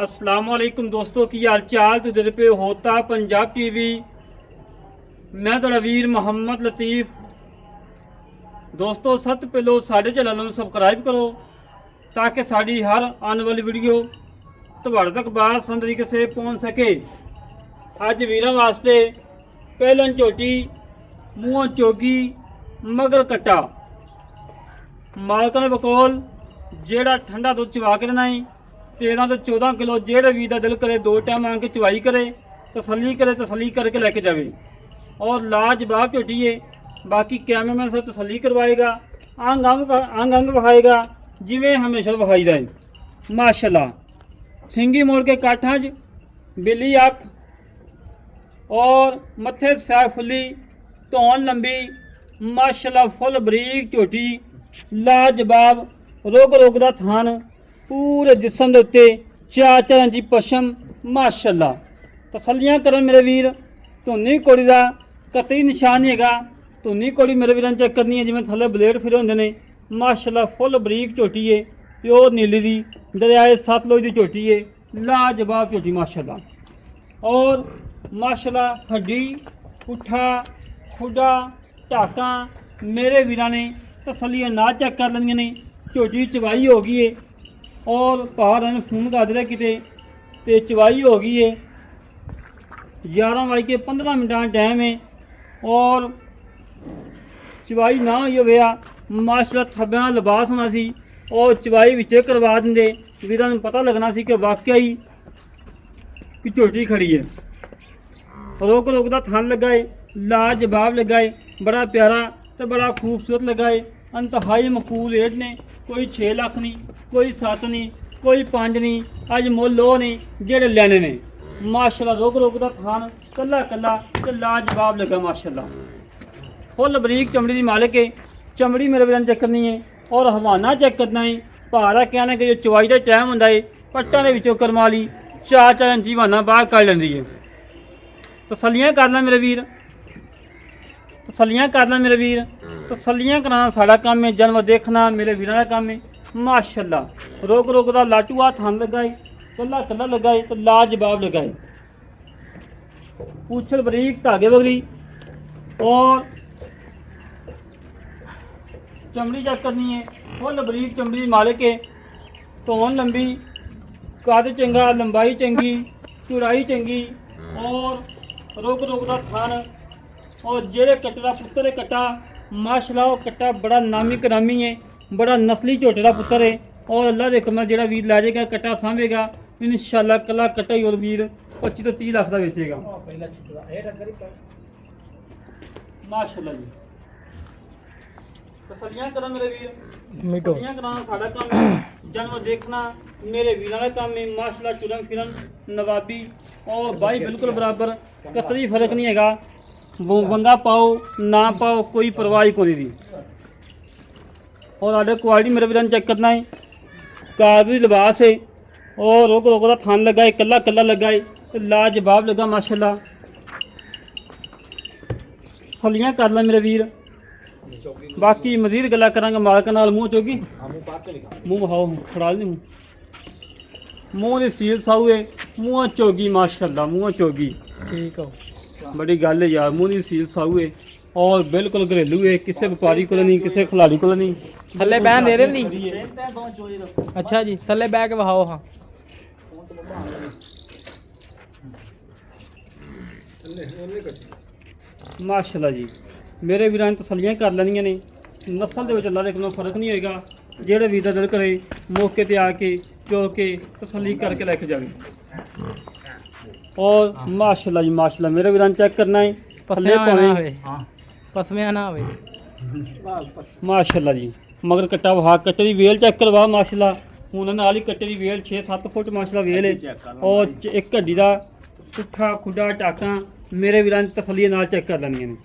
अस्सलाम वालेकुम दोस्तों की हाल चाल तो दिल पे होता पंजाब टीवी। मैं तो वीर मोहम्मद लतीफ़। दोस्तों सब पहलो साढ़े चैनल ਨੂੰ सबसक्राइब करो ताकि साड़ी हर आने वाली वीडियो ਤੁਹਾਡੇ तक बासानी तरीके से पहुँच सके। अज वीरों वास्ते पहलन झोटी मूँहों चोगी मगर कट्टा मालकां दे बकोल जेड़ा ठंडा दुध चवा के देना 13 तो 14 किलो जेड़े वीर का दिल करे दो टाइम आके चवाई करे तसली करके लेके जाए और लाजवाब झोटी है। बाकी कैमरामैन से तसली करवाएगा, अंग विखाएगा जिमें हमेशा विखाईदा है। माशाल्लाह सिंगी मोड़ के काठा च बिल्ली अख और मत्थे सफेद फुली धौन लंबी माशाल्लाह फुल बरीक झोटी लाजवाब रोग का थान पूरे जिसम के उत्ते 4 इंची पशम माशाल्लाह। तसलियां करन मेरे वीर धुनी कोड़ी का कतई निशान नहीं है। धुनी कोड़ी मेरे वीर चेक करनी है जिमें थले ब्लेड फिर होंगे ने माशाल्लाह फुल बरीक झोटी है प्योर नीली दी दरियाए सतलुज की झोटी है लाजवाब झोटी माशाल्लाह। और माशाल्लाह हड्डी पुट्ठा खुडा टाका मेरे वीर ने तसलियां ना चेक कर लेंगे ने। झोटी चवाई हो गई है और पहाड़ ने फोन कर दिया किते चवाई हो गई है। 11:15 का टाइम है और चवाई ना हुई हो माशाल्लाह थब्बे लिबास होना सी और चवाई विचे करवा देंगे वीरां नूं पता लगना सी कि वाकई ही कि झोटी खड़ी है। रोक का थान लगा है लाजवाब लगा है बड़ा प्यारा तो बड़ा खूबसूरत लगा है। इंतहाई मकबूल रेट ने कोई 6 लाख नहीं कोई 7 नहीं कोई 5 नहीं अज मुल लो नहीं जेड़े लैने ने माशाल्लाह। रोक का थान कला तो लाजवाब लगा माशाल्लाह। फुल बरीक चमड़ी की मालिक है। चमड़ी मेरे वीर चेक करनी है और हवाना चेक करना है। भारा कहना कि जो चवाई का टाइम होंगे है पट्टा के विचों करम वाली 4 इंची हवाना बाहर कढ़ लेंदी है। तसलियां कर लें मेरे वीर तसलियां कर लें मेरे वीर तसलियां कराना साड़ा काम है। जानवर देखना मेरे वीरों का काम है माशाल्लाह। रोक का लाटूआ थान लगा है कला लगा है तो लाजवाब लगा है। पूछल बरीक धागे वगरी और चमड़ी चेक करनी है फुल बरीक चमड़ी मालिक है। धौन लंबी कद चंगा लंबाई चंगी चौड़ाई चंगी और रोक का थान और जेड़े कट्टे का पुत्र है कट्टा माशाल्लाह वो कट्टा बड़ा नामी करामी है बड़ा नस्ली झोटे का पुत्र है। और अल्लाह दे कमल जेड़ा वीर लै जाएगा कट्टा सामभेगा इंशाल्लाह कला कट्टा ही और वीर 25 तो 30 लाख का बेचेगा माशाल्लाह जी। तसलियां करा मेरे वीर तसलियां कराना साड़ा काम है। जानवर देखना मेरे वीरों का काम है माशाल्लाह। टुरन फिरन नवाबी और भाई बिल्कुल बराबर कतई फर्क नहीं है। वंगा पाओ ना पाओ कोई परवाह कोई दी। और आडे क्वालिटी मेरे वीर चेक करना है कागजी लिबास है और रोक का थान लगा है कला लगा है तो लाजवाब लगा माशाल्लाह। सलियां कर ला मेरे वीर। बाकी मजीद गल्लां करांगे मालक नाल। मूँह चोगी मूँह विखाओ फड़ा नहीं मूँह की सील साऊ है मूँह चोगी माशाल्लाह मूँह चोगी ठीक है बड़ी गल है यार। मूँह की सील साऊ है और बिल्कुल घरेलू है किसी व्यापारी को नहीं किसी खिलाड़ी को नहीं। थले बहन दे रहे नहीं अच्छा जी थले बह के वहाओ। हाँ माशाल्लाह जी मेरे वीरां ने तसलियां कर लैनियां ने। नस्ल के अल्लाह दे कोलों फर्क नहीं होएगा। जेड़े वीर दा दिल करे मौके ते आके चो के तसली करके लेके जावे। और माशाल्लाह जी माशाल्लाह मेरे वीरां चेक करना है पसमिया ना होवे माशाल्लाह जी। मगर कट्टा वहा कट्टे की वेल चेक करवा माशाल्लाह। हुण नाल ही कट्टे की वेल 6-7 फुट माशाल्लाह वेल है और एक हड्डी का पुट्ठा खुडा टाका मेरे वीरां तसलियां नाल चेक कर लैनियां ने।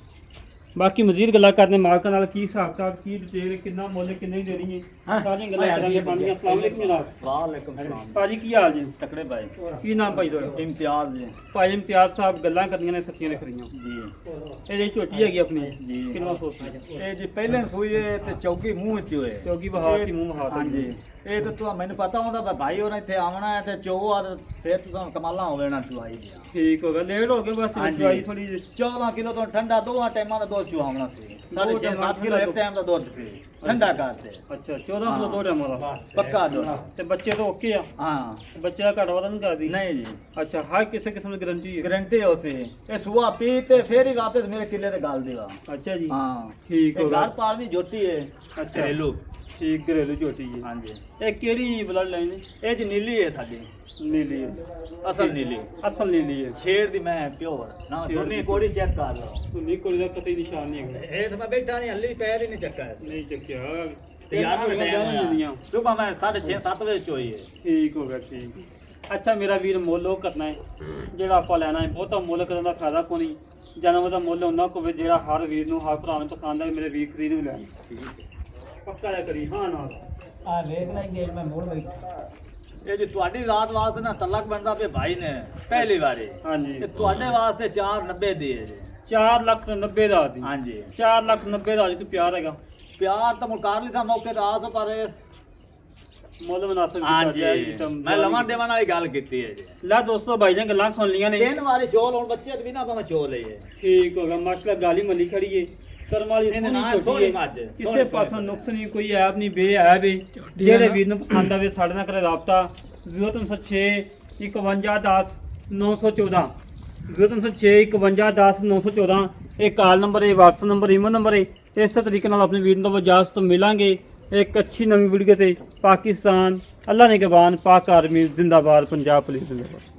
बाकी मजीद गल्लां करने मालकां नाल की हिसाब किताब की डिटेल कितना मुੱਲ किन्नी देनी है सारियां गल्लां करांगे पाणियां। अस्सलाम वालेकुम जनाब। वालेकुम सलाम भाजी की हाल जी तकड़े भाई की नाम भाई तुहाडा इम्तियाज जी भाई इम्तियाज साहब गल्लां करनियां ने सच्चियां ने खरियां जी ਇਹ ਜਿਹੜੀ ਝੋਟੀ ਹੈਗੀ ਆਪਣੀ ਜੀ। ਕਿੰਨਾ ਸੋਚੀ ਇਹ ਜੀ ਪਹਿਲੇ ਸੂਈ ਹੈ ਤੇ ਚੌਗੀ ਮੂੰਹ ਚ ਹੋਏ ਕਿਉਂਕਿ ਬਹਾਰ ਦੀ ਮੂੰਹ ਬਹਾਰ ਹਾਂਜੀ ਇਹ ਤਾਂ ਤੁਹਾਨੂੰ ਮੈਨੂੰ ਪਤਾ ਹੁੰਦਾ ਵੀ ਭਾਈ ਉਹਨਾਂ ਇੱਥੇ ਆਉਣਾ ਹੈ ਤੇ ਚੋ ਆ ਤੇ ਫਿਰ ਤੁਹਾਨੂੰ ਕਮਾਲਾਂ ਹੋ ਲੈਣਾ ਚੁਆਈ ਦੀ ਠੀਕ ਹੋ ਗਿਆ ਲੇਟ ਹੋ ਗਿਆ ਬਸ ਹਾਂਜੀ। ਚਵਾਈ ਥੋੜੀ ਜਿਹੀ 14 ਕਿਲੋ ਤੋਂ ਠੰਡਾ ਦੋਹਾਂ ਟਾਈਮਾਂ ਦਾ ਦੁੱਧ ਚੁਆਉਣਾ ਸੀ ਦੋ 6.5 ਟਾਈਮਾਂ 7 ਕਿਲੋ ਇੱਕ ਟਾਈਮ ਦਾ ਦੁੱਧ ਸੀ ਠੰਡਾ ਕਰਤੇ ਅੱਛਾ 14 ਕਿਲੋ ਦੋ ਟਾਈਮਾਂ ਦਾ ਪੱਕਾ ਦੁੱਧ ਤੇ ਬੱਚੇ ਤਾਂ ਓਕੇ ਆ ਹਾਂ ਤੇ ਬੱਚੇ ਦਾ ਘੱਟ ਵਾਧਾ ਨਹੀਂ ਕਰਦੀ ਨਹੀਂ ਜੀ ਅੱਛਾ ਹਰ ਕਿਸੇ ਕਿਸਮ ਦੀ ਗਾਰੰਟੀ ਹੈ ਗਰੰਟੀ ਹੋ ਸੀ ਇਹ ਸੁਆ ਪੀ ਤੇ ਫੇਰ ਹੀ ਵਾਪਸ ਮੇਰੇ ਕਿੱਲੇ ਤੇ ਗਾਲ ਦੇਗਾ ਅੱਛਾ ਜੀ ਹਾਂ ਠੀਕ ਹੋ ਇਹ ਗਿਆ ਘਰ ਪਾਲਵੀ ਜੋਤੀ ਹੈ ਅੱਛਾ ਘਰੇਲੂ ਠੀਕ ਘਰੇਲੂ ਝੋਟੀ ਜੀ ਹਾਂਜੀ ਇਹ ਕਿਹੜੀ ਬਲੱਡ ਲਾਈਨ ਹੈ ਇਹ ਜੀ ਨੀਲੀ ਹੈ ਸਾਡੀ ਨੀਲੀ ਹੈ ਅਸਲ ਨੀਲੀ ਅਸਲ ਨੀਲੀ ਹੈ ਛੇੜ ਦੀ ਮੈਂ ਪਿਓਰ ਨਾ ਛੇੜ ਦੋਨੇ ਦੀ। ਕੋੜੀ ਚੈੱਕ ਕਰ ਲਓ ਤੁਨੀ ਕੋਈ ਦਾ ਪਤਾ ਹੀ ਨਿਸ਼ਾਨ ਨਹੀਂ ਹੈਗਾ ਇਹ ਤਾਂ ਮੈਂ ਬੈਠਾ ਨਹੀਂ ਹੱਲੀ ਪੈਰ ਹੀ ਨਹੀਂ ਚੱਕਾ ਨਹੀਂ ਚੱਕਿਆ ਤੇ ਯਾਰ ਨੂੰ ਟਾਈਮ ਸੁਬਾ ਮੈਂ 6:30 7 ਵਜੇ ਚੋਈ ਹੈ ਠੀਕ ਹੋ ਗਿਆ ਠੀਕ ਅੱਛਾ ਮੇਰਾ ਵੀਰ ਮੁੱਲ ਉਹ ਕਰਨਾ ਹੈ ਜਿਹੜਾ ਆਪਾਂ ਲੈਣਾ ਹੈ ਬਹੁਤਾ ਮੁੱਲ ਕਰਨ ਦਾ ਫਾਇਦਾ ਕੋਈ ਨਹੀਂ ਜਨਮ ਦਾ ਮੁੱਲ ਉਹਨਾਂ ਕੋਲ ਜਿਹੜਾ ਹਰ ਵੀਰ ਨੂੰ ਹਰ ਭਰਾ ਨੂੰ ਪਸੰਦ ਹੈ ਮੇਰੇ ਵੀਰ ਖਰੀਦ ਵੀ ਲੈਣ ਪੱਕਾ ਜਿਹਾ ਕਰੀ ਹਾਂ ਨਾਲ ਆ ਵੇਖ ਲੈ ਗੇਟ ਮੈਂ ਮੋੜ ਬੈਠਾ ਇਹ ਜੀ ਤੁਹਾਡੀ ਰਾਤ ਵਾਸਤੇ ਨਾ ਤਲਕ ਬਣਦਾ ਪਏ ਭਾਈ ਨੇ ਪਹਿਲੀ ਵਾਰੀ ਹਾਂਜੀ ਤੇ ਤੁਹਾਡੇ ਵਾਸਤੇ 490 ਦੀ ਹੈ ਜੀ 4,90,000 ਦਾ ਦੀ ਹਾਂਜੀ 4,90,000 ਦਾ ਜੀ ਤੂੰ ਪਿਆਰ ਹੈਗਾ ਪਿਆਰ ਤਾਂ ਮੁਕਾਰ ਲਈ ਤਾਂ ਮੌਕੇ ਤੇ ਆਸ ਪਰ ਮੁੱਲ ਮਨਾਸਬ ਹਾਂਜੀ ਮੈਂ ਲਵਾਂ ਦੇਵਾਂ ਵਾਲੀ ਗੱਲ ਕੀਤੀ ਹੈ ਜੀ ਲੈ ਦੋਸਤੋ ਭਾਈ ਦੀਆਂ ਗੱਲਾਂ ਸੁਣ ਲੀਆਂ ਨੇ ਤਿੰਨ ਵਾਰੀ ਚੋਲ ਹੁਣ ਬੱਚੇ ਵੀ ਨਾ ਭਾਵੇਂ ਚੋ ਲਈਏ ਠੀਕ ਹੋ ਗਿਆ ਮਾਸ਼ਾਅੱਲਾ ਗਾਲੀ ਮੱਲੀ ਖੜੀ ਏ ਕਰਮ ਵਾਲੀ ਇਹਦੇ ਨਾਲ ਸੋਹਣੀ ਸੋਹਣੀ ਝੋਟੀ ਮੱਝ, ਏ ਸੋਹਣੀ ਕਿਸੇ ਸੋਹਣੀ ਪਾਸੋਂ ਨੁਕਸ ਨਹੀਂ ਕੋਈ ਐਬ ਨਹੀਂ ਬੇਐਬ ਏ ਜਿਹੜੇ ਵੀਰ ਨੂੰ ਪਸੰਦ ਆਵੇ ਸਾਡੇ ਨਾਲ ਕਰੇ ਰਾਬਤਾ 0306 51 10 914 0306 51 10 914 ਇਹ ਕਾਲ ਨੰਬਰ ਹੈ WhatsApp ਨੰਬਰ ਈਮੇਲ ਨੰਬਰ ਹੈ ਇਸੇ ਤਰੀਕੇ ਨਾਲ ਆਪਣੇ ਵੀਰ ਨੂੰ ਇਜਾਜ਼ਤ ਤੋਂ ਮਿਲਾਂਗੇ ਇੱਕ ਅੱਛੀ ਨਵੀਂ ਵੀਡੀਓ ਤੇ ਪਾਕਿਸਤਾਨ ਅੱਲਾ ਨਿਗਹਬਾਨ ਪਾਕ ਆਰਮੀ ਜ਼ਿੰਦਾਬਾਦ ਪੰਜਾਬ ਪੁਲਿਸ ਜ਼ਿੰਦਾਬਾਦ